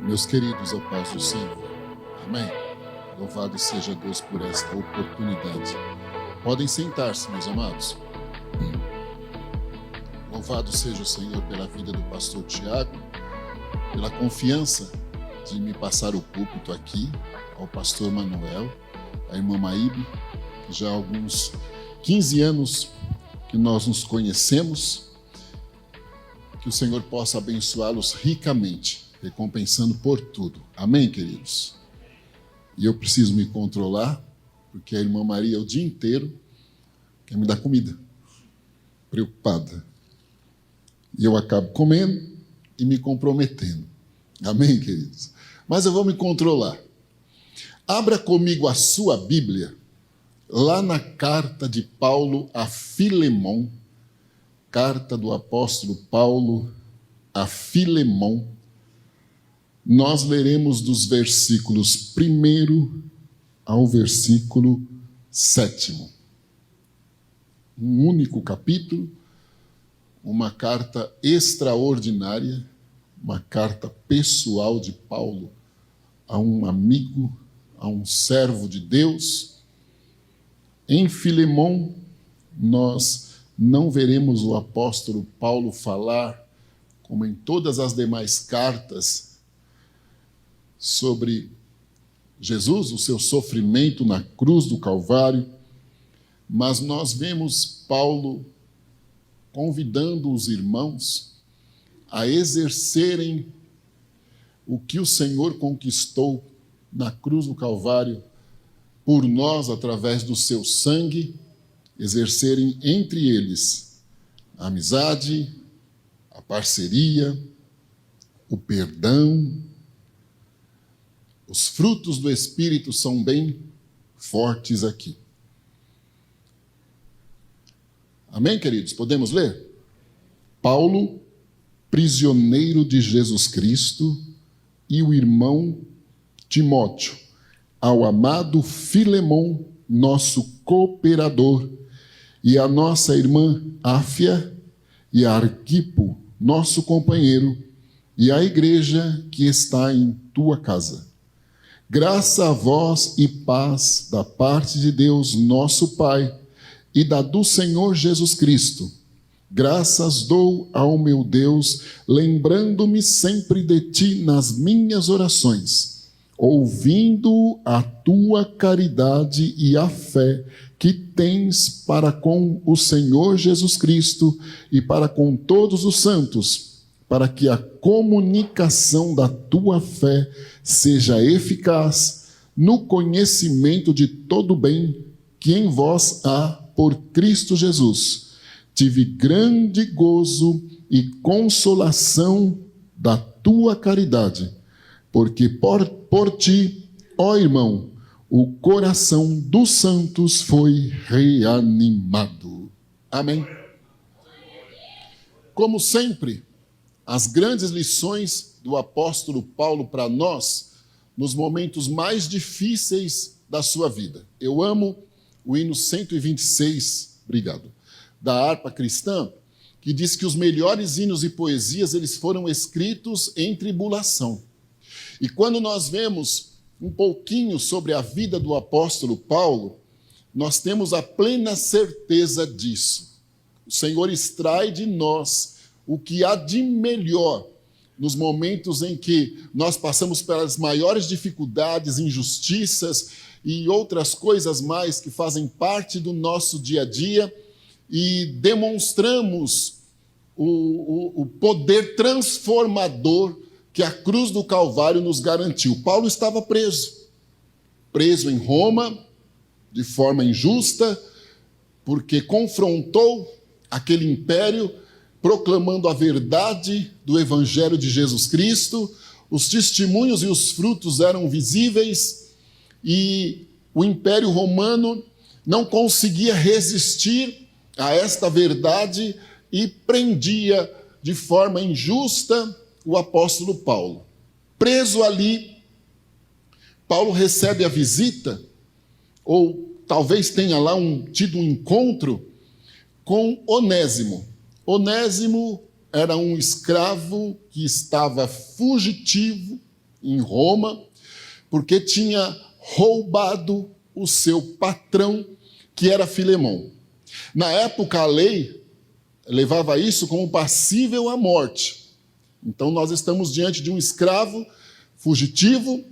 Meus queridos, a paz do Senhor. Amém. Louvado seja Deus por esta oportunidade. Podem sentar-se, meus amados. Louvado seja o Senhor pela vida do pastor Tiago, pela confiança de me passar o púlpito aqui, ao pastor Manuel, à irmã Maíbe, que já há alguns 15 anos que nós nos conhecemos. Que o Senhor possa abençoá-los ricamente, recompensando por tudo. Amém, queridos? E eu preciso me controlar, porque a irmã Maria o dia inteiro quer me dar comida, preocupada. E eu acabo comendo e me comprometendo. Amém, queridos? Mas eu vou me controlar. Abra comigo a sua Bíblia, lá na carta de Paulo a Filemon, carta do apóstolo Paulo a Filemon. Nós leremos dos versículos 1 ao versículo 7. Um único capítulo, uma carta extraordinária, uma carta pessoal de Paulo a um amigo, a um servo de Deus. Em Filemon, nós não veremos o apóstolo Paulo falar, como em todas as demais cartas, sobre Jesus, o seu sofrimento na cruz do Calvário, mas nós vemos Paulo convidando os irmãos a exercerem o que o Senhor conquistou na cruz do Calvário por nós, através do seu sangue, exercerem entre eles a amizade, a parceria, o perdão. Os frutos do Espírito são bem fortes aqui. Amém, queridos? Podemos ler? Paulo, prisioneiro de Jesus Cristo, e o irmão Timóteo, ao amado Filemon, nosso cooperador, e a nossa irmã Áfia e a Arquipo, nosso companheiro, e a igreja que está em tua casa. Graça a vós e paz da parte de Deus, nosso Pai, e da do Senhor Jesus Cristo. Graças dou ao meu Deus, lembrando-me sempre de ti nas minhas orações, ouvindo a tua caridade e a fé que tens para com o Senhor Jesus Cristo e para com todos os santos, para que a comunicação da tua fé seja eficaz no conhecimento de todo o bem que em vós há por Cristo Jesus. Tive grande gozo e consolação da tua caridade, porque por ti, ó irmão, o coração dos santos foi reanimado. Amém. Como sempre, as grandes lições do apóstolo Paulo para nós, nos momentos mais difíceis da sua vida. Eu amo o hino 126, obrigado, da harpa cristã, que diz que os melhores hinos e poesias, eles foram escritos em tribulação. E quando nós vemos um pouquinho sobre a vida do apóstolo Paulo, nós temos a plena certeza disso. O Senhor extrai de nós o que há de melhor nos momentos em que nós passamos pelas maiores dificuldades, injustiças e outras coisas mais que fazem parte do nosso dia a dia, e demonstramos o poder transformador que a cruz do Calvário nos garantiu. Paulo estava preso em Roma, de forma injusta, porque confrontou aquele império, proclamando a verdade do Evangelho de Jesus Cristo. Os testemunhos e os frutos eram visíveis, e o Império Romano não conseguia resistir a esta verdade e prendia de forma injusta o apóstolo Paulo. Preso ali, Paulo recebe a visita, ou talvez tenha lá tido um encontro com Onésimo. Onésimo era um escravo que estava fugitivo em Roma, porque tinha roubado o seu patrão, que era Filemão. Na época, a lei levava isso como passível à morte. Então, nós estamos diante de um escravo fugitivo,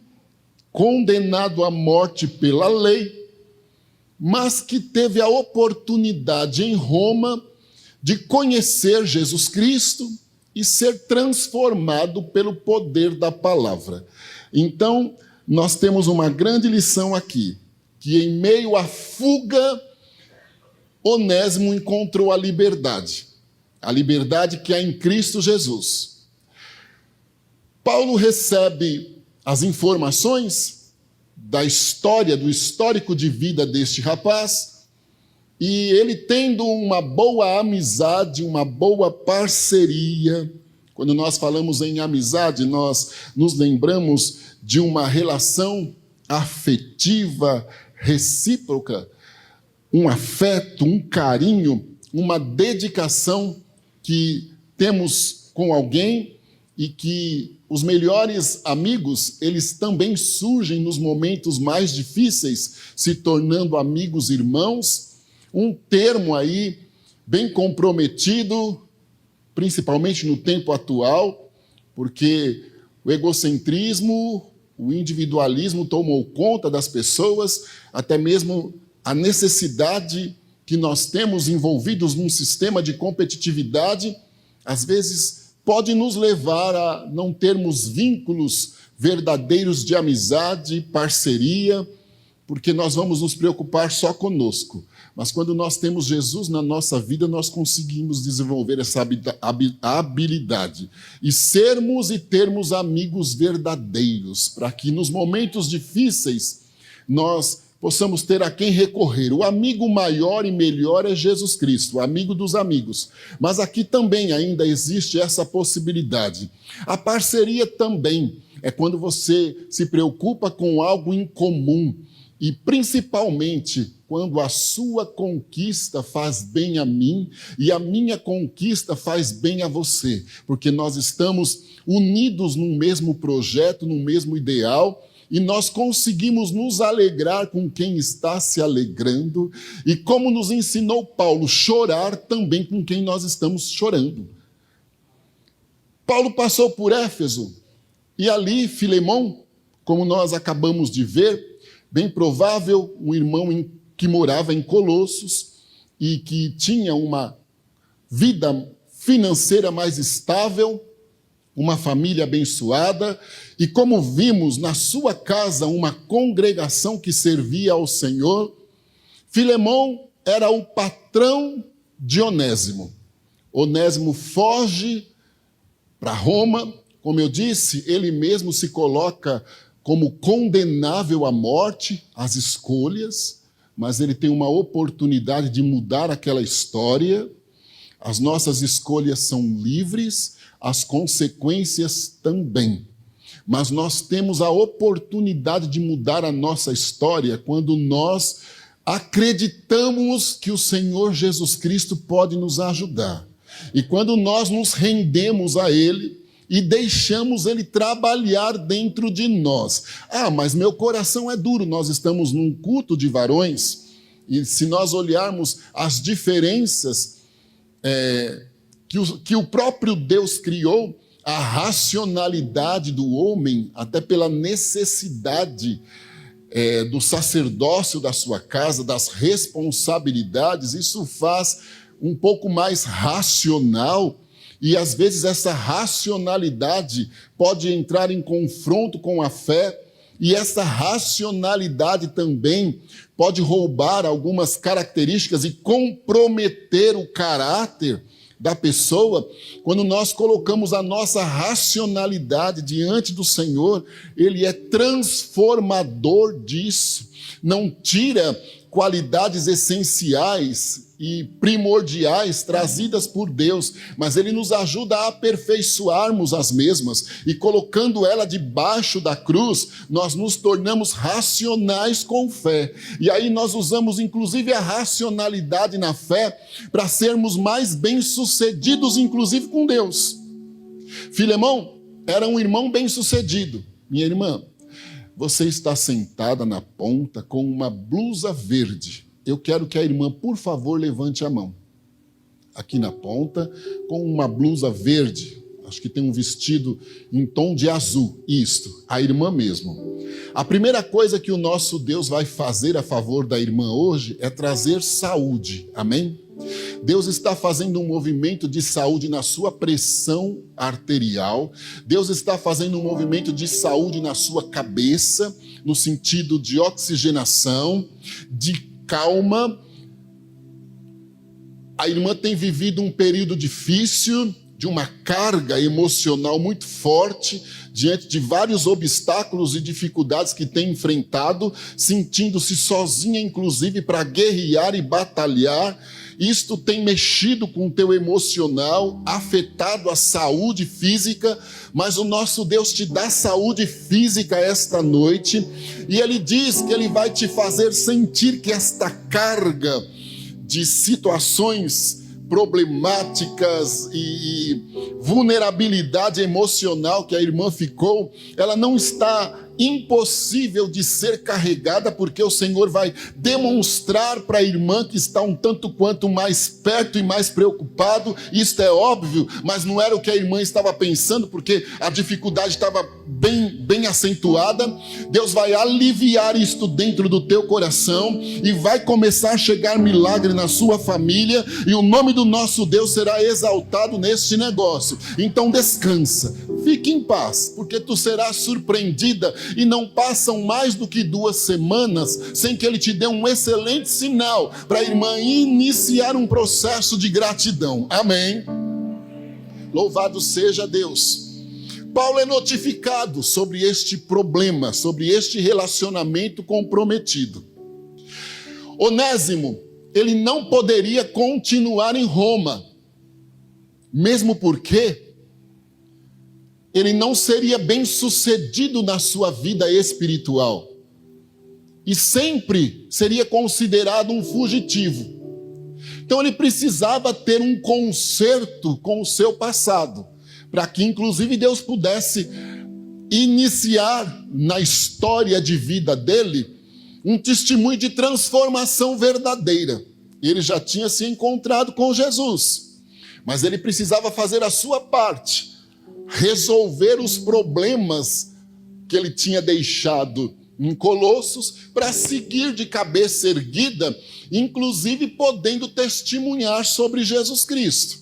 condenado à morte pela lei, mas que teve a oportunidade em Roma de conhecer Jesus Cristo e ser transformado pelo poder da palavra. Então, nós temos uma grande lição aqui, que em meio à fuga, Onésimo encontrou a liberdade que há em Cristo Jesus. Paulo recebe as informações da história, do histórico de vida deste rapaz, e ele tendo uma boa amizade, uma boa parceria. Quando nós falamos em amizade, nós nos lembramos de uma relação afetiva, recíproca, um afeto, um carinho, uma dedicação que temos com alguém, e que os melhores amigos, eles também surgem nos momentos mais difíceis, se tornando amigos irmãos, um termo aí bem comprometido, principalmente no tempo atual, porque o egocentrismo, o individualismo tomou conta das pessoas, até mesmo a necessidade que nós temos envolvidos num sistema de competitividade, às vezes pode nos levar a não termos vínculos verdadeiros de amizade, parceria, porque nós vamos nos preocupar só conosco. Mas quando nós temos Jesus na nossa vida, nós conseguimos desenvolver essa habilidade e sermos e termos amigos verdadeiros, para que nos momentos difíceis nós possamos ter a quem recorrer. O amigo maior e melhor é Jesus Cristo, o amigo dos amigos. Mas aqui também ainda existe essa possibilidade. A parceria também é quando você se preocupa com algo em comum, e principalmente quando a sua conquista faz bem a mim e a minha conquista faz bem a você, porque nós estamos unidos num mesmo projeto, num mesmo ideal, e nós conseguimos nos alegrar com quem está se alegrando, e como nos ensinou Paulo, chorar também com quem nós estamos chorando. Paulo passou por Éfeso, e ali Filemão, como nós acabamos de ver, bem provável, um irmão que morava em Colossos e que tinha uma vida financeira mais estável, uma família abençoada, e como vimos na sua casa uma congregação que servia ao Senhor, Filemão era o patrão de Onésimo. Onésimo foge para Roma, como eu disse, ele mesmo se coloca como condenável à morte, às escolhas, mas ele tem uma oportunidade de mudar aquela história. As nossas escolhas são livres, as consequências também. Mas nós temos a oportunidade de mudar a nossa história quando nós acreditamos que o Senhor Jesus Cristo pode nos ajudar. E quando nós nos rendemos a Ele e deixamos Ele trabalhar dentro de nós. Ah, mas meu coração é duro, nós estamos num culto de varões, e se nós olharmos as diferenças que o próprio Deus criou, a racionalidade do homem, até pela necessidade do sacerdócio da sua casa, das responsabilidades, isso faz um pouco mais racional, e às vezes essa racionalidade pode entrar em confronto com a fé, e essa racionalidade também pode roubar algumas características e comprometer o caráter da pessoa. Quando nós colocamos a nossa racionalidade diante do Senhor, Ele é transformador disso, não tira qualidades essenciais e primordiais trazidas por Deus, mas Ele nos ajuda a aperfeiçoarmos as mesmas, e colocando ela debaixo da cruz, nós nos tornamos racionais com fé, e aí nós usamos inclusive a racionalidade na fé para sermos mais bem-sucedidos, inclusive com Deus. Filemão era um irmão bem-sucedido, Minha irmã, você está sentada na ponta com uma blusa verde. Eu quero que a irmã, por favor, levante a mão. Aqui na ponta, com uma blusa verde. Acho que tem um vestido em tom de azul. Isto, a irmã mesmo. A primeira coisa que o nosso Deus vai fazer a favor da irmã hoje é trazer saúde. Amém? Deus está fazendo um movimento de saúde na sua pressão arterial. Deus está fazendo um movimento de saúde na sua cabeça, no sentido de oxigenação, de calma. A irmã tem vivido um período difícil, de uma carga emocional muito forte, diante de vários obstáculos e dificuldades que tem enfrentado, sentindo-se sozinha, inclusive, para guerrear e batalhar. Isto tem mexido com o teu emocional, afetado a saúde física, mas o nosso Deus te dá saúde física esta noite, e Ele diz que Ele vai te fazer sentir que esta carga de situações problemáticas e vulnerabilidade emocional que a irmã ficou, ela não está impossível de ser carregada, porque o Senhor vai demonstrar para a irmã que está um tanto quanto mais perto e mais preocupado. Isto é óbvio, mas não era o que a irmã estava pensando, porque a dificuldade estava bem acentuada. Deus vai aliviar isto dentro do teu coração e vai começar a chegar milagre na sua família, e o nome do nosso Deus será exaltado neste negócio. Então descansa, fique em paz, porque tu serás surpreendida, e não passam mais do que 2 semanas sem que Ele te dê um excelente sinal para a irmã iniciar um processo de gratidão. Amém? Louvado seja Deus. Paulo é notificado sobre este problema, sobre este relacionamento comprometido. Onésimo, ele não poderia continuar em Roma, mesmo porque ele não seria bem-sucedido na sua vida espiritual e sempre seria considerado um fugitivo. Então ele precisava ter um conserto com o seu passado, para que inclusive Deus pudesse iniciar na história de vida dele um testemunho de transformação verdadeira. Ele já tinha se encontrado com Jesus, mas ele precisava fazer a sua parte, resolver os problemas que ele tinha deixado em Colossos, para seguir de cabeça erguida, inclusive podendo testemunhar sobre Jesus Cristo.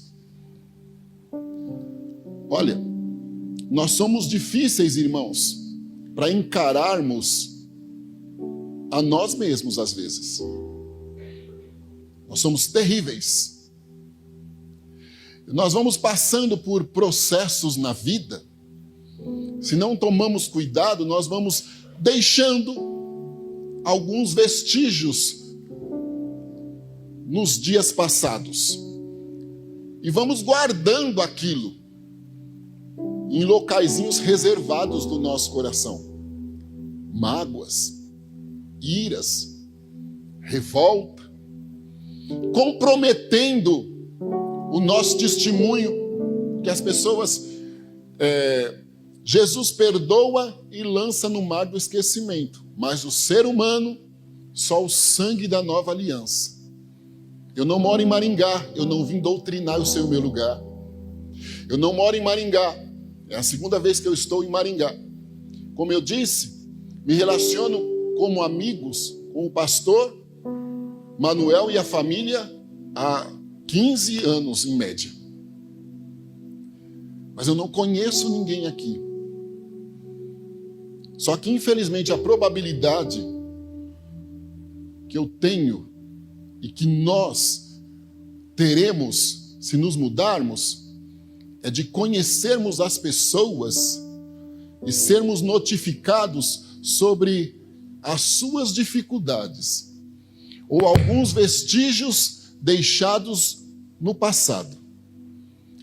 Olha, nós somos difíceis, irmãos, para encararmos a nós mesmos às vezes. Nós somos terríveis. Nós vamos passando por processos na vida. Se não tomamos cuidado, nós vamos deixando alguns vestígios nos dias passados. E vamos guardando aquilo em locaizinhos reservados do nosso coração. Mágoas, iras, revolta, comprometendo o nosso testemunho, que as pessoas, Jesus perdoa e lança no mar do esquecimento, mas o ser humano, só o sangue da nova aliança. Eu não moro em Maringá, eu não vim doutrinar o seu meu lugar. Eu não moro em Maringá, é a 2ª vez que eu estou em Maringá. Como eu disse, me relaciono como amigos com o pastor Manuel e a família há 15 anos em média. Mas eu não conheço ninguém aqui. Só que infelizmente a probabilidade que eu tenho e que nós teremos se nos mudarmos é de conhecermos as pessoas e sermos notificados sobre as suas dificuldades ou alguns vestígios deixados no passado.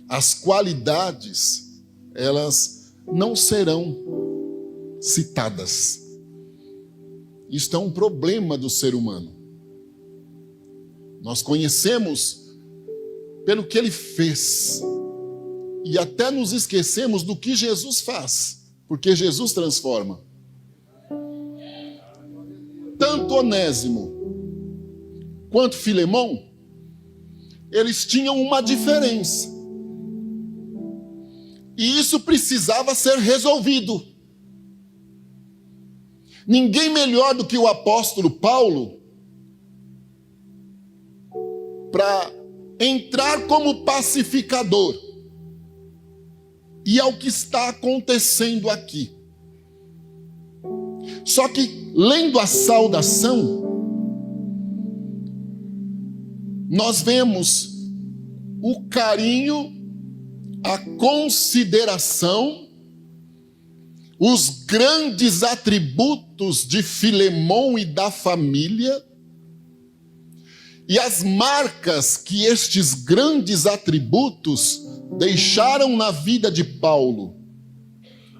As qualidades, elas não serão citadas. Isto é um problema do ser humano. Nós conhecemos pelo que ele fez e até nos esquecemos do que Jesus faz. Porque Jesus transforma. Tanto Onésimo quanto Filemão, eles tinham uma diferença. E isso precisava ser resolvido. Ninguém melhor do que o apóstolo Paulo para entrar como pacificador. E é o que está acontecendo aqui. Só que, lendo a saudação, nós vemos o carinho, a consideração, os grandes atributos de Filemão e da família, e as marcas que estes grandes atributos deixaram na vida de Paulo.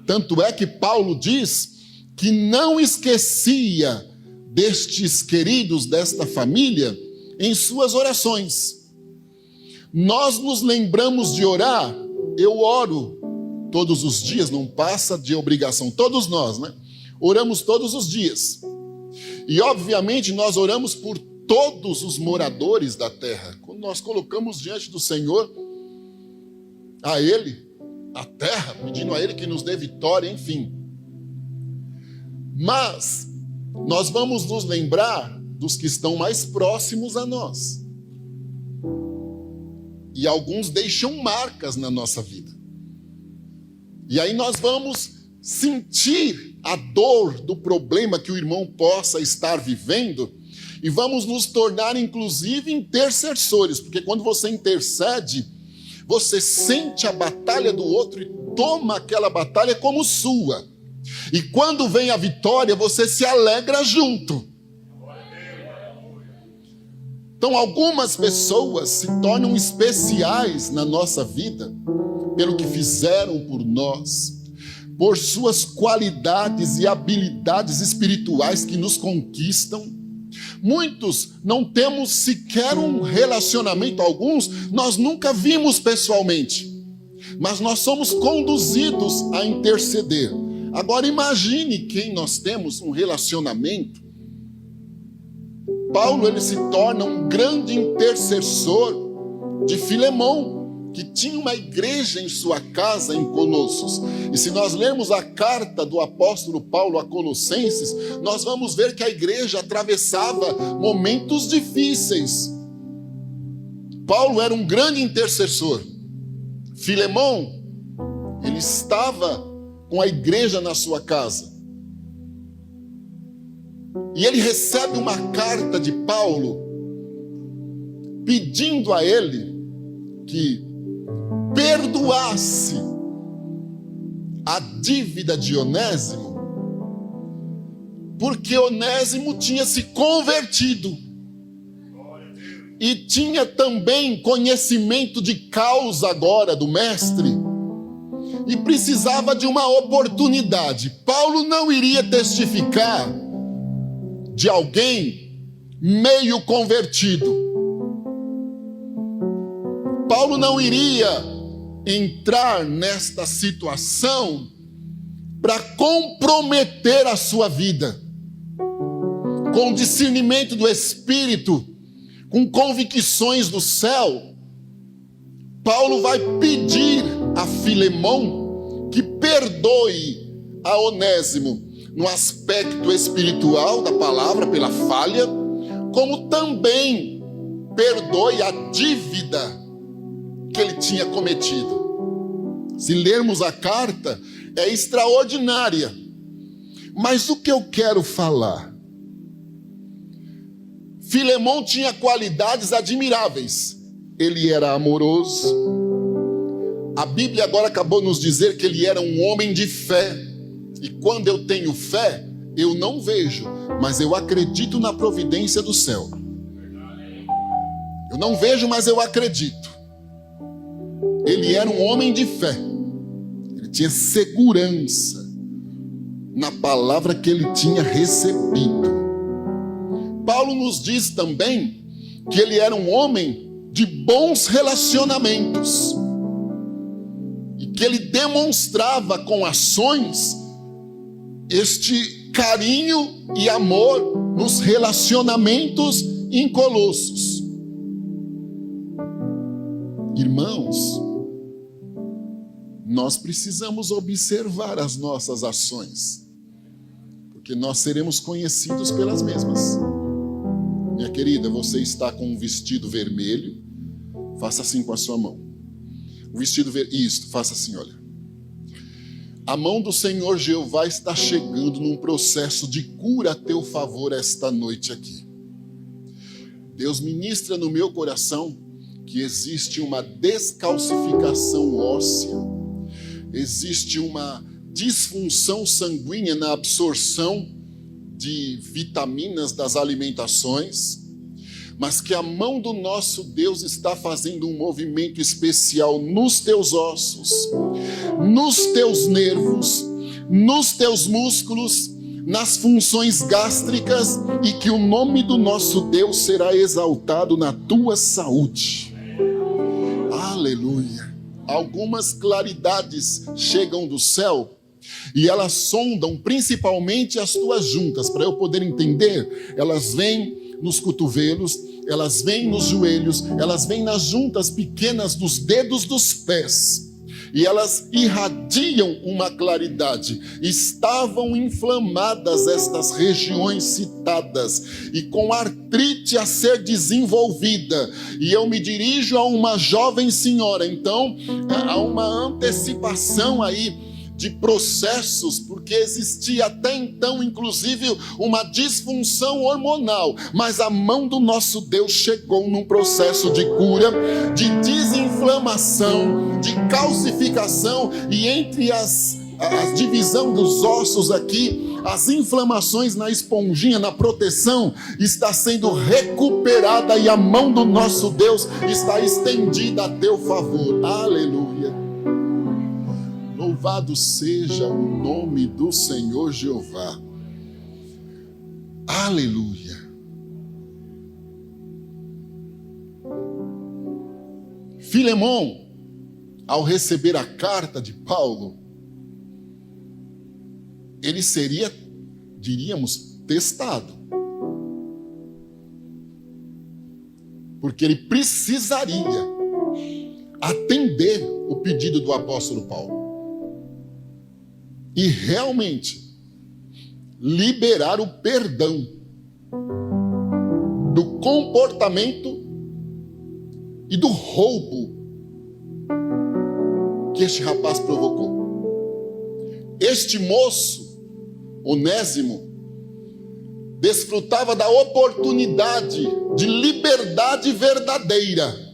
Tanto é que Paulo diz que não esquecia destes queridos, desta família, em suas orações. Nós nos lembramos de orar, eu oro todos os dias, não passa de obrigação, todos nós, né? Oramos todos os dias. E obviamente nós oramos por todos os moradores da terra. Quando nós colocamos diante do Senhor, a Ele, a terra, pedindo a Ele que nos dê vitória, enfim. Mas nós vamos nos lembrar dos que estão mais próximos a nós. E alguns deixam marcas na nossa vida. E aí nós vamos sentir a dor do problema que o irmão possa estar vivendo e vamos nos tornar, inclusive, intercessores. Porque quando você intercede, você sente a batalha do outro e toma aquela batalha como sua. E quando vem a vitória, você se alegra junto. Então, algumas pessoas se tornam especiais na nossa vida pelo que fizeram por nós, por suas qualidades e habilidades espirituais que nos conquistam. Muitos não temos sequer um relacionamento, alguns nós nunca vimos pessoalmente, mas nós somos conduzidos a interceder. Agora imagine quem nós temos um relacionamento. Paulo, ele se torna um grande intercessor de Filemão, que tinha uma igreja em sua casa em Colossos. E se nós lermos a carta do apóstolo Paulo a Colossenses, nós vamos ver que a igreja atravessava momentos difíceis. Paulo era um grande intercessor. Filemão, ele estava com a igreja na sua casa. E ele recebe uma carta de Paulo pedindo a ele que perdoasse a dívida de Onésimo, porque Onésimo tinha se convertido e tinha também conhecimento de causa agora do mestre e precisava de uma oportunidade. Paulo não iria testificar de alguém meio convertido. Paulo não iria entrar nesta situação para comprometer a sua vida. Com discernimento do Espírito, com convicções do céu, Paulo vai pedir a Filemão que perdoe a Onésimo no aspecto espiritual da palavra, pela falha, como também perdoe a dívida que ele tinha cometido. Se lermos a carta, é extraordinária. Mas o que eu quero falar? Filemão tinha qualidades admiráveis. Ele era amoroso. A Bíblia agora acabou de nos dizer que ele era um homem de fé. E quando eu tenho fé, eu não vejo, mas eu acredito na providência do céu. Eu não vejo, mas eu acredito. Ele era um homem de fé. Ele tinha segurança na palavra que ele tinha recebido. Paulo nos diz também que ele era um homem de bons relacionamentos. que ele demonstrava com ações este carinho e amor nos relacionamentos em Colossos. Irmãos, nós precisamos observar as nossas ações, porque nós seremos conhecidos pelas mesmas. Minha querida, você está com um vestido vermelho, faça assim com a sua mão. O vestido vermelho, isso, faça assim, olha. A mão do Senhor Jeová está chegando num processo de cura a teu favor esta noite aqui. Deus ministra no meu coração que existe uma descalcificação óssea, existe uma disfunção sanguínea na absorção de vitaminas das alimentações, mas que a mão do nosso Deus está fazendo um movimento especial nos teus ossos, nos teus nervos, nos teus músculos, nas funções gástricas, e que o nome do nosso Deus será exaltado na tua saúde. Aleluia. Algumas claridades chegam do céu e elas sondam principalmente as tuas juntas. Para eu poder entender, elas vêm nos cotovelos, elas vêm nos joelhos, elas vêm nas juntas pequenas dos dedos dos pés. E elas irradiam uma claridade. Estavam inflamadas estas regiões citadas e com artrite a ser desenvolvida. E eu me dirijo a uma jovem senhora. Então, há uma antecipação aí de processos, porque existia até então, inclusive, uma disfunção hormonal, mas a mão do nosso Deus chegou num processo de cura, de desinflamação, de calcificação, e entre a divisão dos ossos aqui, as inflamações na esponjinha, na proteção, está sendo recuperada, e a mão do nosso Deus está estendida a teu favor. Aleluia. Louvado seja o nome do Senhor Jeová. Aleluia. Filemão, ao receber a carta de Paulo, ele seria, diríamos, testado. Porque ele precisaria atender o pedido do apóstolo Paulo. E realmente liberar o perdão do comportamento e do roubo que este rapaz provocou. Este moço, Onésimo, desfrutava da oportunidade de liberdade verdadeira.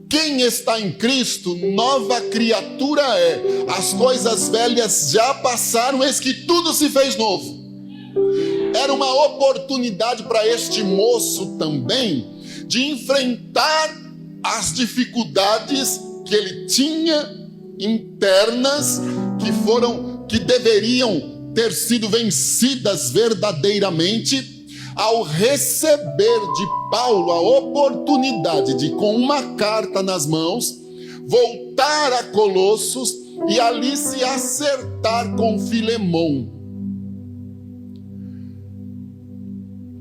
Quem está em Cristo, nova criatura é. As coisas velhas já passaram, eis que tudo se fez novo. Era uma oportunidade para este moço também de enfrentar as dificuldades que ele tinha internas, que deveriam ter sido vencidas verdadeiramente, ao receber de Paulo a oportunidade de, com uma carta nas mãos, voltar a Colossos e ali se acertar com Filemão.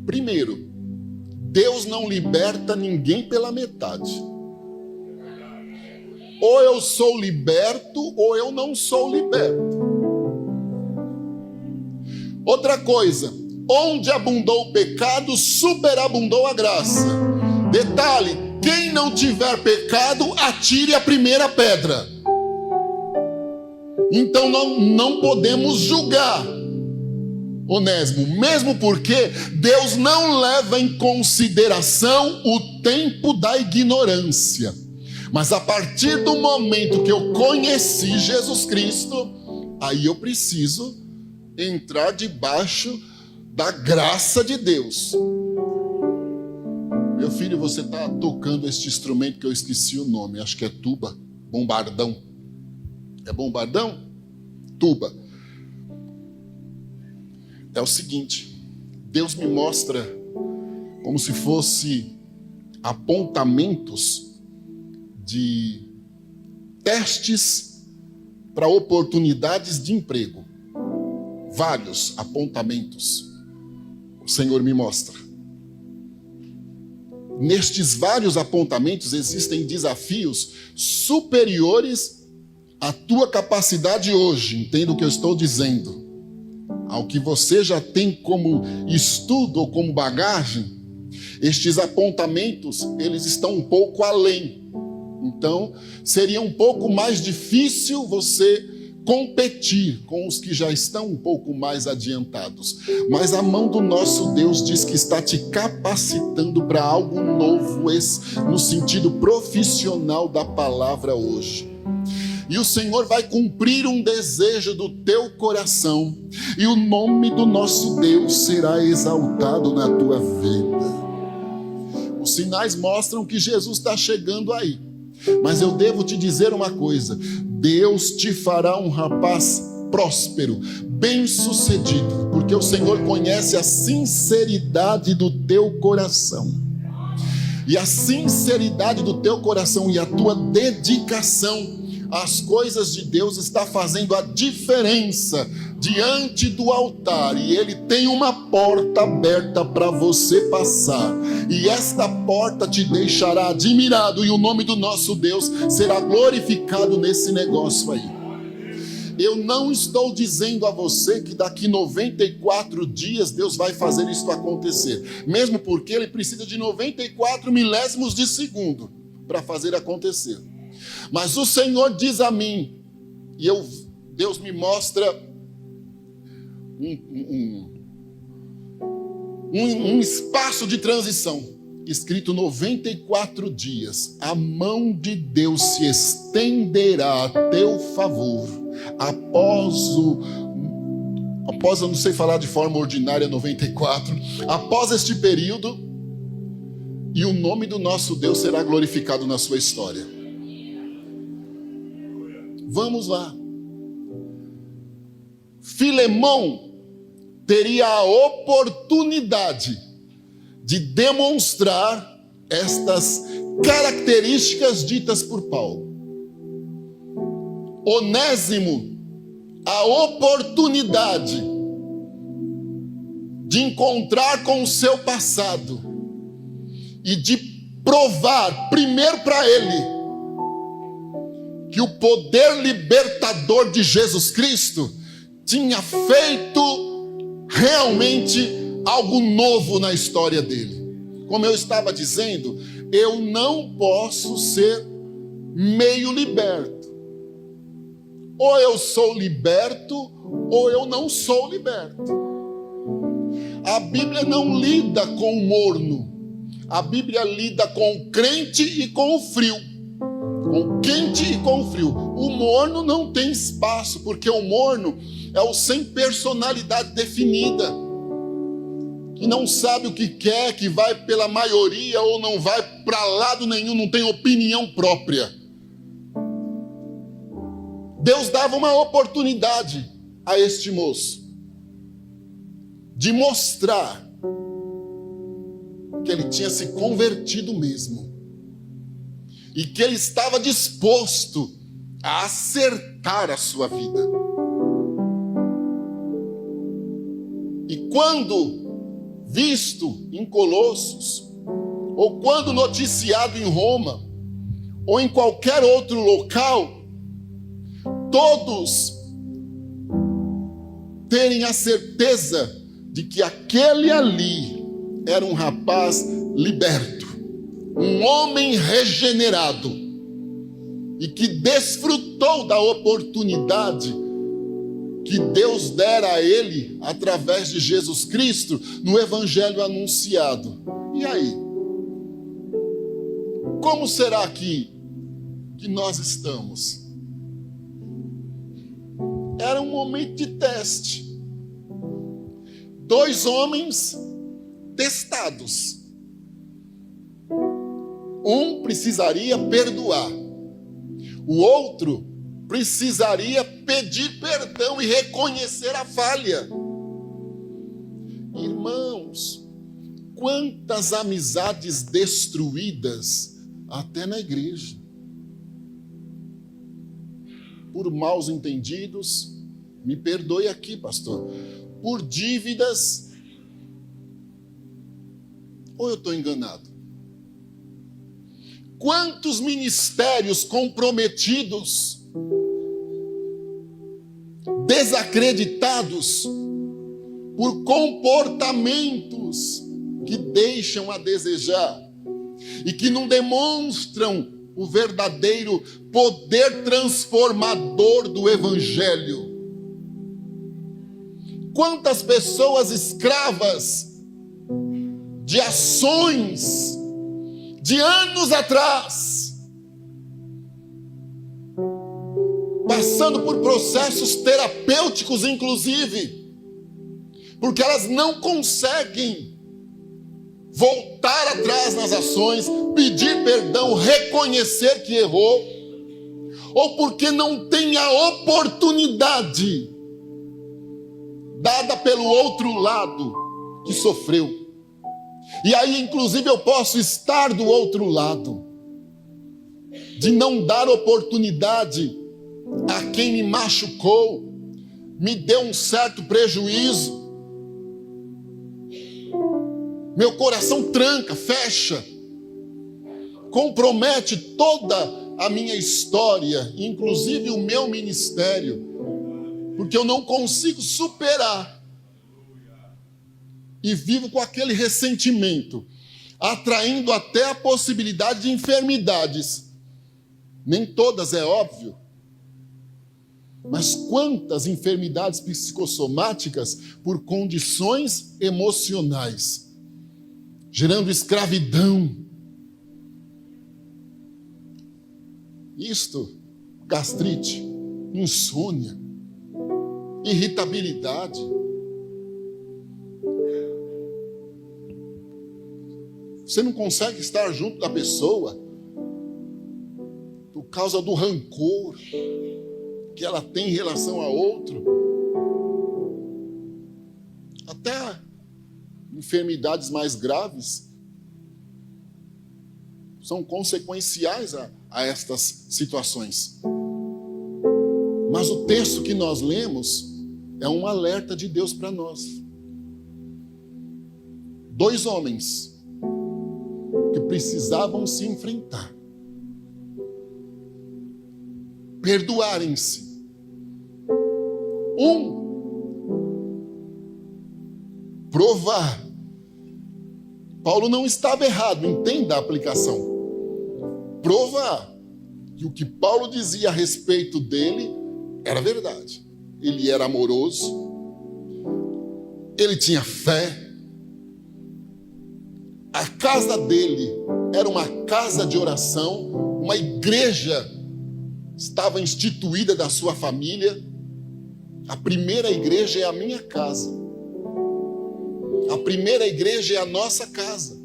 Primeiro, Deus não liberta ninguém pela metade. Ou eu sou liberto, ou eu não sou liberto. Outra coisa, onde abundou o pecado, superabundou a graça. Detalhe, quem não tiver pecado, atire a primeira pedra. Então não podemos julgar Onésimo, mesmo porque Deus não leva em consideração o tempo da ignorância. Mas a partir do momento que eu conheci Jesus Cristo, aí eu preciso entrar debaixo da graça de Deus. Meu filho, você está tocando este instrumento que eu esqueci o nome, acho que é tuba, bombardão. É bombardão? Tuba. É o seguinte, Deus me mostra como se fosse apontamentos de testes para oportunidades de emprego. Vários apontamentos o Senhor me mostra. Nestes vários apontamentos existem desafios superiores à tua capacidade hoje. Entenda o que eu estou dizendo. Ao que você já tem como estudo ou como bagagem, estes apontamentos, eles estão um pouco além. Então, seria um pouco mais difícil você competir com os que já estão um pouco mais adiantados. Mas a mão do nosso Deus diz que está te capacitando para algo novo, no sentido profissional da palavra hoje. E o Senhor vai cumprir um desejo do teu coração, e o nome do nosso Deus será exaltado na tua vida. Os sinais mostram que Jesus está chegando aí. Mas eu devo te dizer uma coisa: Deus te fará um rapaz próspero, bem-sucedido, porque o Senhor conhece a sinceridade do teu coração. E a sinceridade do teu coração e a tua dedicação às coisas de Deus está fazendo a diferença diante do altar, e Ele tem uma porta aberta para você passar, e esta porta te deixará admirado, e o nome do nosso Deus será glorificado nesse negócio aí. Eu não estou dizendo a você que daqui 94 dias Deus vai fazer isso acontecer, mesmo porque Ele precisa de 94 milésimos de segundo para fazer acontecer. Mas o Senhor diz a mim, e Deus me mostra um espaço de transição, escrito 94 dias. A mão de Deus se estenderá a teu favor após eu não sei falar de forma ordinária 94, após este período, e o nome do nosso Deus será glorificado na sua história. Vamos lá. Filemão teria a oportunidade de demonstrar estas características ditas por Paulo. Onésimo, a oportunidade de encontrar com o seu passado e de provar primeiro para ele que o poder libertador de Jesus Cristo tinha feito realmente algo novo na história dele. Como eu estava dizendo, eu não posso ser meio liberto. Ou eu sou liberto, ou eu não sou liberto. A Bíblia não lida com o morno. A Bíblia lida com o crente e com o frio. Com o quente e com o frio. O morno não tem espaço, porque o morno é o sem personalidade definida, que não sabe o que quer, que vai pela maioria ou não vai para lado nenhum, não tem opinião própria. Deus dava uma oportunidade a este moço de mostrar que ele tinha se convertido mesmo e que ele estava disposto a acertar a sua vida. E quando visto em Colossos, ou quando noticiado em Roma, ou em qualquer outro local, todos terem a certeza de que aquele ali era um rapaz liberto, um homem regenerado, e que desfrutou da oportunidade que Deus dera a ele através de Jesus Cristo no evangelho anunciado. E aí? Como será que nós estamos? Era um momento de teste. 2 homens testados. Um precisaria perdoar. O outro precisaria pedir perdão e reconhecer a falha. Irmãos, quantas amizades destruídas até na igreja. por maus entendidos, me perdoe aqui, pastor, por dívidas, ou eu estou enganado? Quantos ministérios comprometidos, desacreditados por comportamentos que deixam a desejar e que não demonstram o verdadeiro poder transformador do Evangelho. Quantas pessoas escravas de ações de anos atrás, passando por processos terapêuticos, inclusive, porque elas não conseguem voltar atrás nas ações, pedir perdão, reconhecer que errou, ou porque não tem a oportunidade dada pelo outro lado que sofreu. E aí, inclusive, eu posso estar do outro lado, de não dar oportunidade a quem me machucou, me deu um certo prejuízo. Meu coração tranca, fecha, compromete toda a minha história, inclusive o meu ministério, porque eu não consigo superar. E vivo com aquele ressentimento, atraindo até a possibilidade de enfermidades. Nem todas, é óbvio. Mas quantas enfermidades psicossomáticas por condições emocionais, gerando escravidão. Isto, gastrite, insônia, irritabilidade. Você não consegue estar junto da pessoa por causa do rancor que ela tem em relação a outro. Até enfermidades mais graves são consequenciais a estas situações. Mas o texto que nós lemos é um alerta de Deus para nós. 2 homens que precisavam se enfrentar, perdoarem-se. Provar. Paulo não estava errado, entenda a aplicação. Provar que o que Paulo dizia a respeito dele era verdade. Ele era amoroso, ele tinha fé, a casa dele era uma casa de oração, uma igreja estava instituída da sua família. A primeira igreja é a minha casa. A primeira igreja é a nossa casa.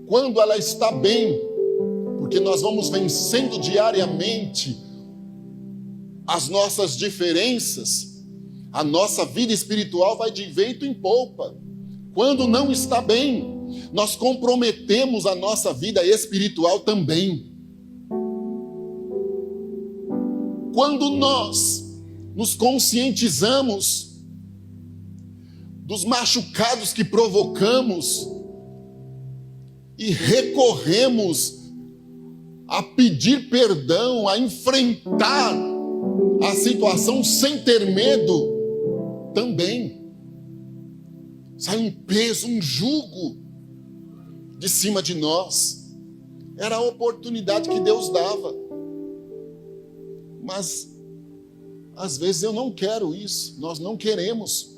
Quando ela está bem, porque nós vamos vencendo diariamente as nossas diferenças, a nossa vida espiritual vai de vento em polpa. Quando não está bem, nós comprometemos a nossa vida espiritual também. Quando nós nos conscientizamos dos machucados que provocamos e recorremos a pedir perdão, a enfrentar a situação sem ter medo, também sai um peso, um jugo de cima de nós. Era a oportunidade que Deus dava. Mas, às vezes eu não quero isso, nós não queremos.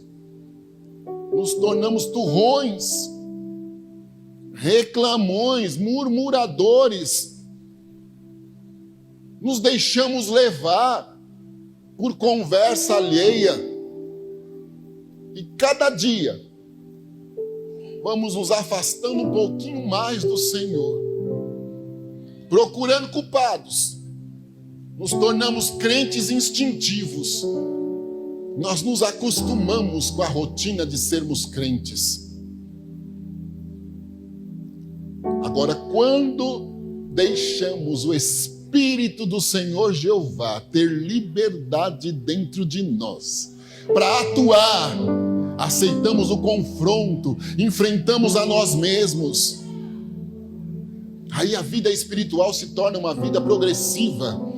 Nos tornamos turrões, reclamões, murmuradores. Nos deixamos levar por conversa alheia. E cada dia vamos nos afastando um pouquinho mais do Senhor, procurando culpados. Nos tornamos crentes instintivos. Nós nos acostumamos com a rotina de sermos crentes. Agora, quando deixamos o Espírito Espírito do Senhor Jeová ter liberdade dentro de nós para atuar, aceitamos o confronto, enfrentamos a nós mesmos. Aí a vida espiritual se torna uma vida progressiva.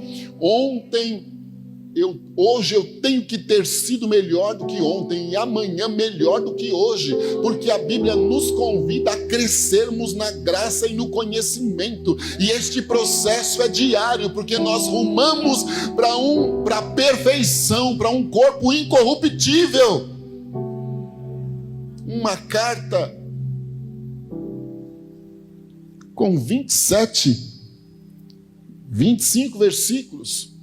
Hoje eu tenho que ter sido melhor do que ontem e amanhã melhor do que hoje, porque a Bíblia nos convida a crescermos na graça e no conhecimento, e este processo é diário, porque nós rumamos para a perfeição, para um corpo incorruptível. Uma carta com 25 versículos,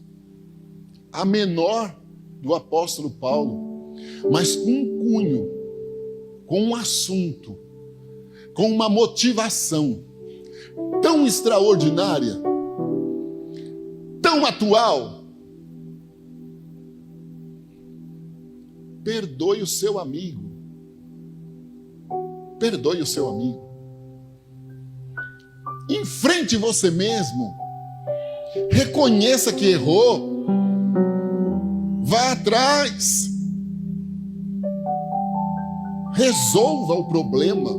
a menor do apóstolo Paulo, mas com um cunho, com um assunto, com uma motivação tão extraordinária, tão atual. Perdoe o seu amigo. Perdoe o seu amigo. Enfrente você mesmo. Reconheça que errou. Vá atrás. Resolva o problema.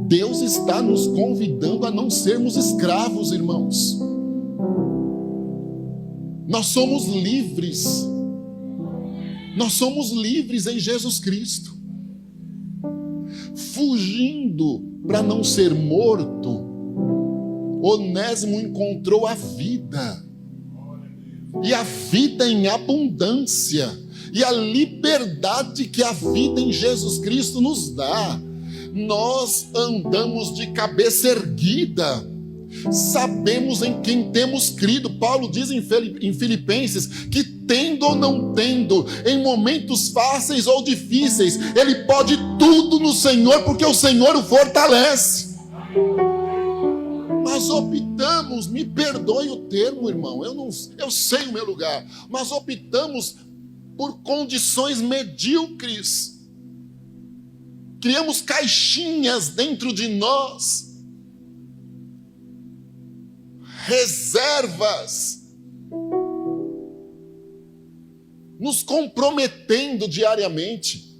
Deus está nos convidando a não sermos escravos, irmãos. Nós somos livres. Nós somos livres em Jesus Cristo. Fugindo para não ser morto, Onésimo encontrou a vida. E a vida em abundância. E a liberdade que a vida em Jesus Cristo nos dá. Nós andamos de cabeça erguida. Sabemos em quem temos crido. Paulo diz em Filipenses que tendo ou não tendo, em momentos fáceis ou difíceis, ele pode tudo no Senhor, porque o Senhor o fortalece. Mas optamos, me perdoe o termo, irmão, eu sei o meu lugar, mas optamos por condições medíocres. Criamos caixinhas dentro de nós, reservas, nos comprometendo diariamente.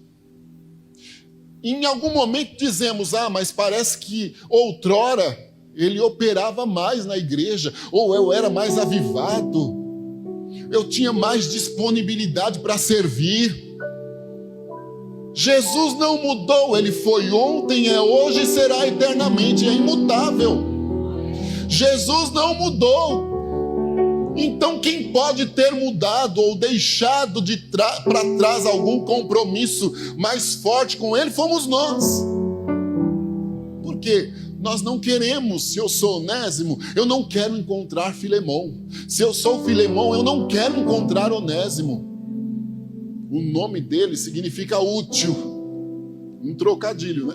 Em algum momento dizemos, mas parece que outrora ele operava mais na igreja, ou eu era mais avivado, eu tinha mais disponibilidade para servir. Jesus não mudou, ele foi ontem, é hoje e será eternamente, é imutável. Jesus não mudou. Então quem pode ter mudado ou deixado para trás algum compromisso mais forte com ele fomos nós. Por quê? Nós não queremos. Se eu sou Onésimo, eu não quero encontrar Filemão. Se eu sou Filemão, eu não quero encontrar Onésimo. O nome dele significa útil. Um trocadilho, né?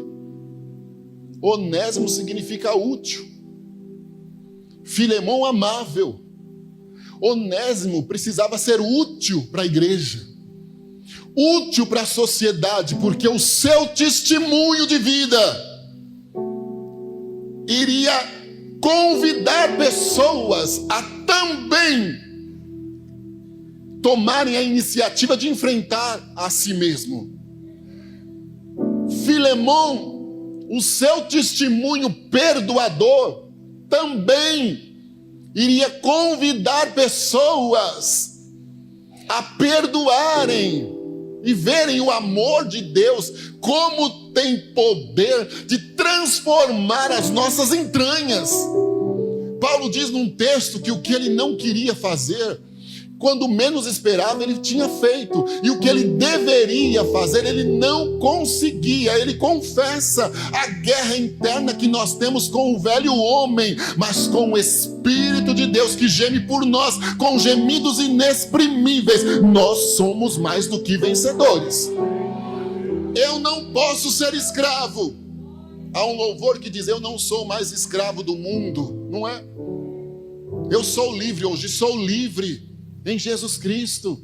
Onésimo significa útil. Filemão, amável. Onésimo precisava ser útil para a igreja, útil para a sociedade, porque o seu testemunho de vida iria convidar pessoas a também tomarem a iniciativa de enfrentar a si mesmo. Filemão, o seu testemunho perdoador também iria convidar pessoas a perdoarem e verem o amor de Deus, como tem poder de transformar as nossas entranhas. Paulo diz num texto que o que ele não queria fazer, quando menos esperava, ele tinha feito. E o que ele deveria fazer, ele não conseguia. Ele confessa a guerra interna que nós temos com o velho homem, mas com o Espírito de Deus que geme por nós, com gemidos inexprimíveis. Nós somos mais do que vencedores. Eu não posso ser escravo. Há um louvor que diz, eu não sou mais escravo do mundo, não é? Eu sou livre hoje, sou livre em Jesus Cristo.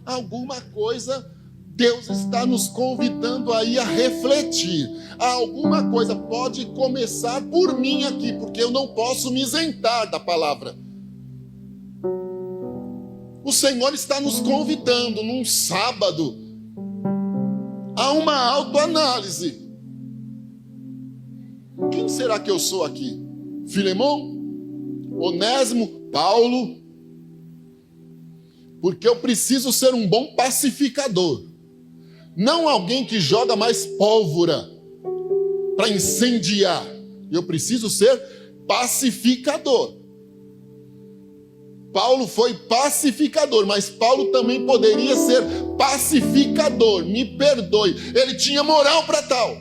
Alguma coisa Deus está nos convidando aí a refletir. Alguma coisa pode começar por mim aqui, porque eu não posso me isentar da palavra. O Senhor está nos convidando num sábado a uma autoanálise. Quem será que eu sou aqui? Filemão? Onésimo? Paulo? Porque eu preciso ser um bom pacificador. Não alguém que joga mais pólvora para incendiar. Eu preciso ser pacificador. Paulo foi pacificador, mas Paulo também poderia ser pacificador, me perdoe. Ele tinha moral para tal.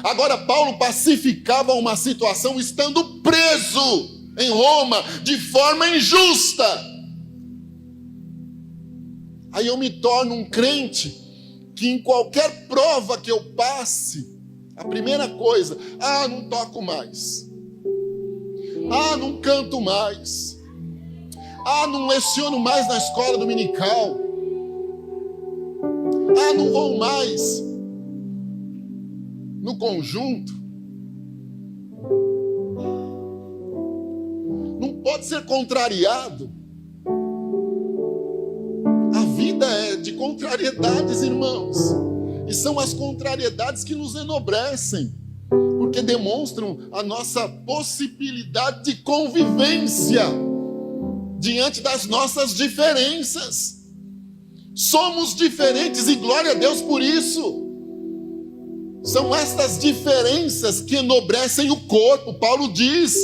Agora, Paulo pacificava uma situação estando preso em Roma de forma injusta. Aí eu me torno um crente que em qualquer prova que eu passe, a primeira coisa, não toco mais. Não canto mais. Não leciono mais na escola dominical. Não vou mais no conjunto. Não pode ser contrariado. A vida é de contrariedades, irmãos. E são as contrariedades que nos enobrecem, porque demonstram a nossa possibilidade de convivência diante das nossas diferenças. Somos diferentes e glória a Deus por isso. São estas diferenças que enobrecem o corpo. Paulo diz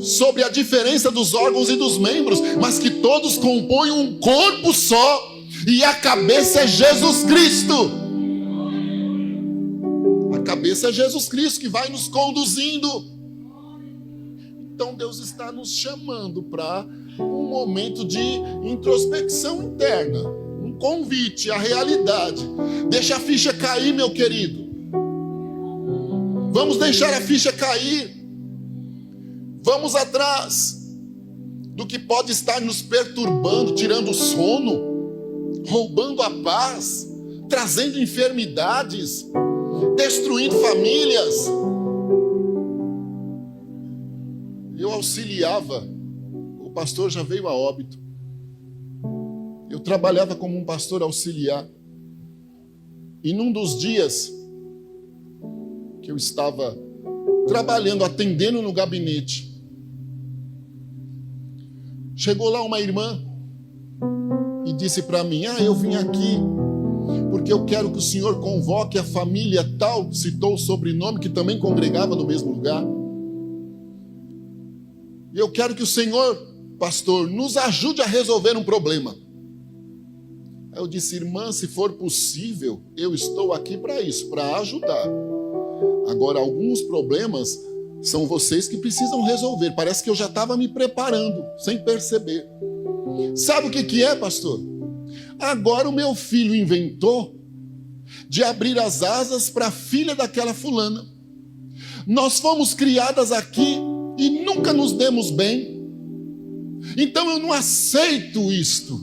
sobre a diferença dos órgãos e dos membros, mas que todos compõem um corpo só, e a cabeça é Jesus Cristo. A cabeça é Jesus Cristo que vai nos conduzindo. Então Deus está nos chamando para um momento de introspecção interna, um convite à realidade. Deixa a ficha cair, meu querido. Vamos deixar a ficha cair. Vamos atrás do que pode estar nos perturbando, tirando o sono, roubando a paz, trazendo enfermidades, destruindo famílias. Eu auxiliava, o pastor já veio a óbito. Eu trabalhava como um pastor auxiliar. E num dos dias que eu estava trabalhando, atendendo no gabinete, chegou lá uma irmã e disse para mim: eu vim aqui porque eu quero que o senhor convoque a família tal, citou o sobrenome, que também congregava no mesmo lugar. E eu quero que o senhor, pastor, nos ajude a resolver um problema. Aí eu disse: irmã, se for possível, eu estou aqui para isso, para ajudar. Agora, alguns problemas são vocês que precisam resolver. Parece que eu já estava me preparando, sem perceber. Sabe o que é, pastor? Agora o meu filho inventou de abrir as asas para a filha daquela fulana. Nós fomos criadas aqui e nunca nos demos bem. Então eu não aceito isto.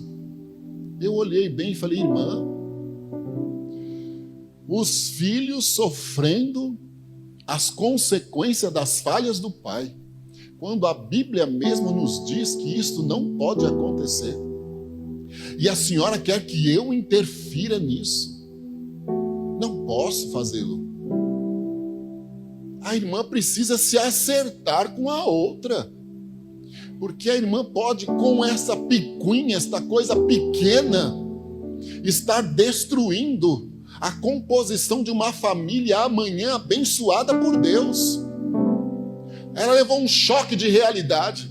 Eu olhei bem e falei: irmã, os filhos sofrendo as consequências das falhas do pai, quando a Bíblia mesmo nos diz que isto não pode acontecer. E a senhora quer que eu interfira nisso? Não posso fazê-lo. A irmã precisa se acertar com a outra, porque a irmã pode, com essa picuinha, esta coisa pequena, estar destruindo a composição de uma família amanhã abençoada por Deus. Ela levou um choque de realidade.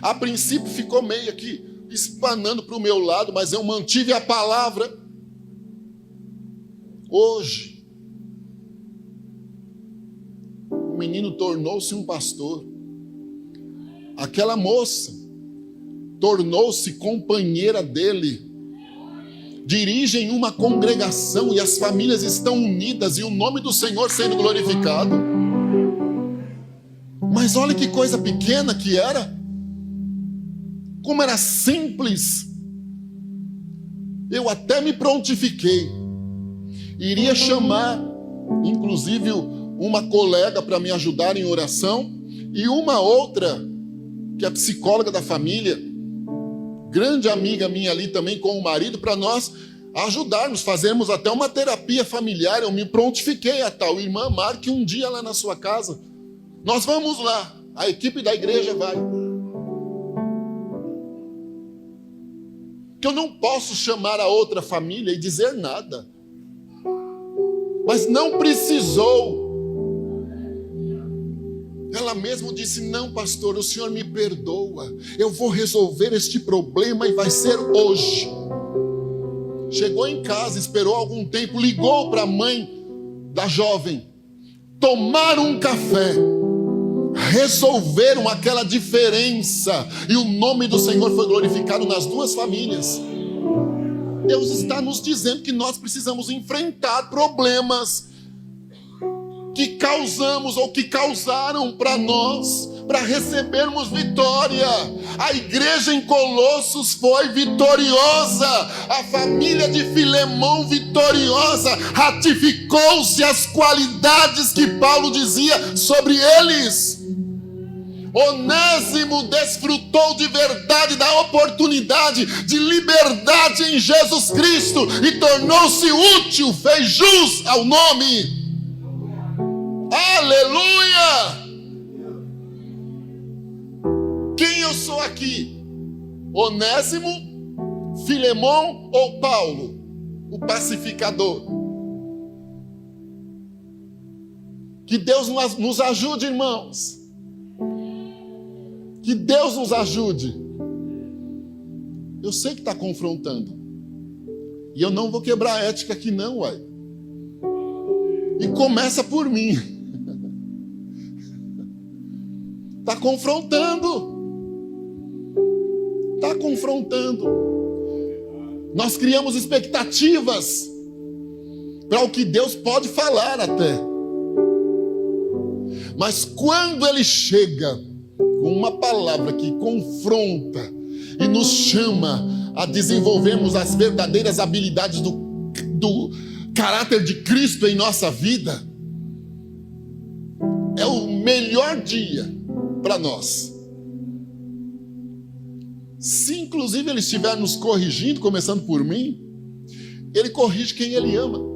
A princípio ficou meio aqui espanando para o meu lado, mas eu mantive a palavra. Hoje, o menino tornou-se um pastor. Aquela moça tornou-se companheira dele. Dirigem uma congregação e as famílias estão unidas e o nome do Senhor sendo glorificado. Mas olha que coisa pequena que era. Como era simples. Eu até me prontifiquei. Iria chamar, inclusive, uma colega para me ajudar em oração e uma outra, que é psicóloga da família, grande amiga minha ali também com o marido, para nós ajudarmos, fazermos até uma terapia familiar. Eu me prontifiquei a tal irmã, marque um dia lá na sua casa. Nós vamos lá, a equipe da igreja vai. Que eu não posso chamar a outra família e dizer nada. Mas não precisou. Ela mesma disse: não, pastor, o senhor me perdoa. Eu vou resolver este problema e vai ser hoje. Chegou em casa, esperou algum tempo, ligou para a mãe da jovem. Tomaram um café. Resolveram aquela diferença. E o nome do Senhor foi glorificado nas duas famílias. Deus está nos dizendo que nós precisamos enfrentar problemas que causamos ou que causaram para nós, para recebermos vitória. A igreja em Colossos foi vitoriosa, a família de Filemão vitoriosa, ratificou-se as qualidades que Paulo dizia sobre eles. Onésimo desfrutou de verdade da oportunidade de liberdade em Jesus Cristo e tornou-se útil, fez jus ao nome. Aleluia! Quem eu sou aqui? Onésimo, Filemão ou Paulo, o pacificador? Que Deus nos ajude, irmãos. Que Deus nos ajude. Eu sei que está confrontando. E eu não vou quebrar a ética aqui não, uai. E começa por mim. Está confrontando. Está confrontando. Nós criamos expectativas para o que Deus pode falar até. Mas quando Ele chega com uma palavra que confronta e nos chama a desenvolvermos as verdadeiras habilidades do caráter de Cristo em nossa vida, é o melhor dia para nós. Se inclusive Ele estiver nos corrigindo, começando por mim, Ele corrige quem Ele ama.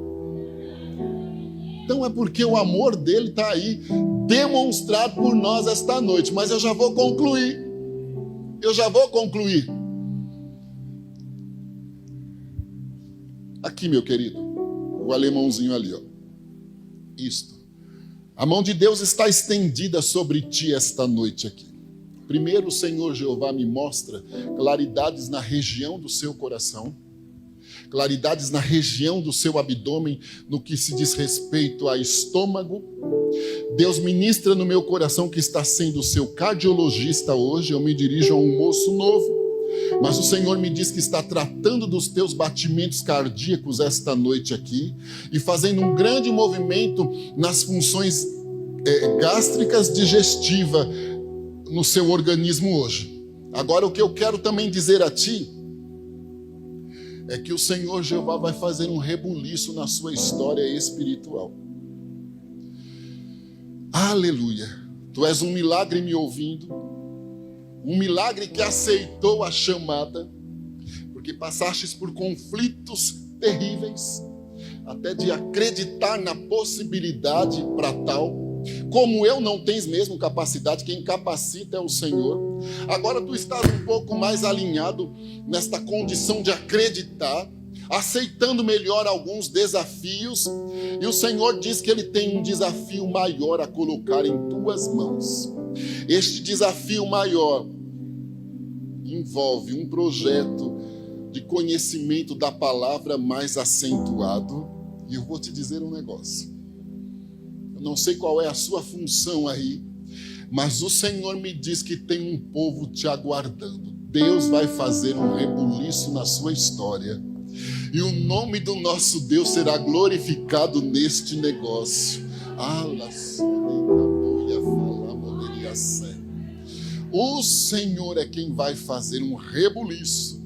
Então é porque o amor dele está aí, demonstrado por nós esta noite. Mas eu já vou concluir. Aqui, meu querido, o alemãozinho ali, ó. Isto. A mão de Deus está estendida sobre ti esta noite aqui. Primeiro, o Senhor Jeová me mostra claridades na região do seu coração, claridades na região do seu abdômen, no que se diz respeito a estômago. Deus ministra no meu coração que está sendo o seu cardiologista hoje. Eu me dirijo a um moço novo, mas o Senhor me diz que está tratando dos teus batimentos cardíacos esta noite aqui e fazendo um grande movimento nas funções gástricas, digestiva no seu organismo hoje. Agora, o que eu quero também dizer a ti é que o Senhor Jeová vai fazer um rebuliço na sua história espiritual. Aleluia! Tu és um milagre me ouvindo, um milagre que aceitou a chamada, porque passastes por conflitos terríveis, até de acreditar na possibilidade para tal. Como eu, não tens mesmo capacidade, quem capacita é o Senhor. Agora tu estás um pouco mais alinhado nesta condição de acreditar, aceitando melhor alguns desafios, e o Senhor diz que Ele tem um desafio maior a colocar em tuas mãos. Este desafio maior envolve um projeto de conhecimento da palavra mais acentuado, e eu vou te dizer um negócio. Eu não sei qual é a sua função aí, mas o Senhor me diz que tem um povo te aguardando. Deus vai fazer um rebuliço na sua história, e o nome do nosso Deus será glorificado neste negócio. O Senhor é quem vai fazer um rebuliço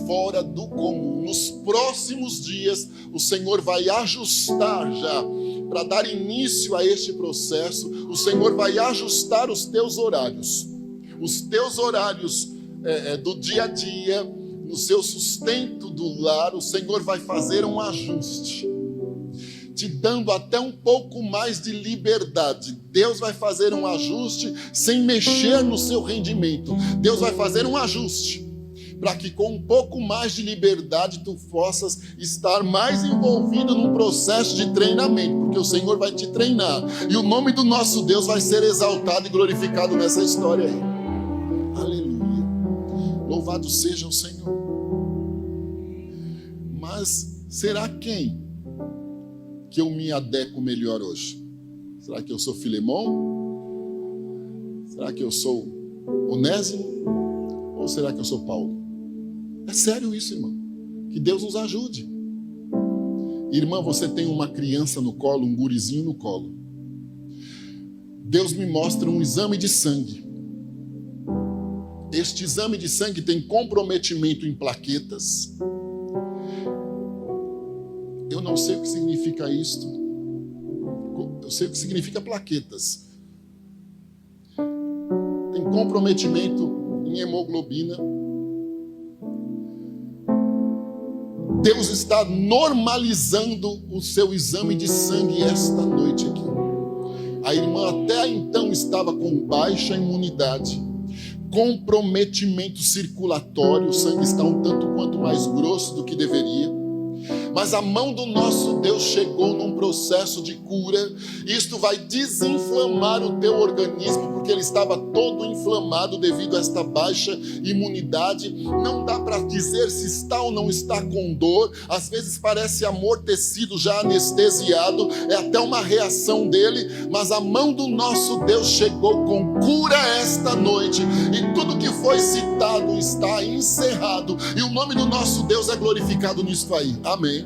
fora do comum. Nos próximos dias, o Senhor vai ajustar já, para dar início a este processo, o Senhor vai ajustar os teus horários. Os teus horários do dia a dia, no seu sustento do lar, o Senhor vai fazer um ajuste, te dando até um pouco mais de liberdade. Deus vai fazer um ajuste sem mexer no seu rendimento. Deus vai fazer um ajuste para que com um pouco mais de liberdade tu possas estar mais envolvido num processo de treinamento, porque o Senhor vai te treinar e o nome do nosso Deus vai ser exaltado e glorificado nessa história aí. Aleluia. Louvado seja o Senhor. Mas será quem que eu me adequo melhor hoje? Será que eu sou Filemão? Será que eu sou Onésimo? Ou será que eu sou Paulo? É sério isso, irmão. Que Deus nos ajude. Irmã, você tem uma criança no colo, um gurizinho no colo. Deus me mostra um exame de sangue. Este exame de sangue tem comprometimento em plaquetas. Eu não sei o que significa isto. Eu sei o que significa plaquetas. Tem comprometimento em hemoglobina. Deus está normalizando o seu exame de sangue esta noite aqui. A irmã até então estava com baixa imunidade, comprometimento circulatório, o sangue está um tanto quanto mais grosso do que deveria. Mas a mão do nosso Deus chegou num processo de cura. Isto vai desinflamar o teu organismo, porque ele estava todo inflamado devido a esta baixa imunidade. Não dá para dizer se está ou não está com dor. Às vezes parece amortecido, já anestesiado. É até uma reação dele. Mas a mão do nosso Deus chegou com cura esta noite. E tudo que foi citado está encerrado. E o nome do nosso Deus é glorificado nisso aí. Amém.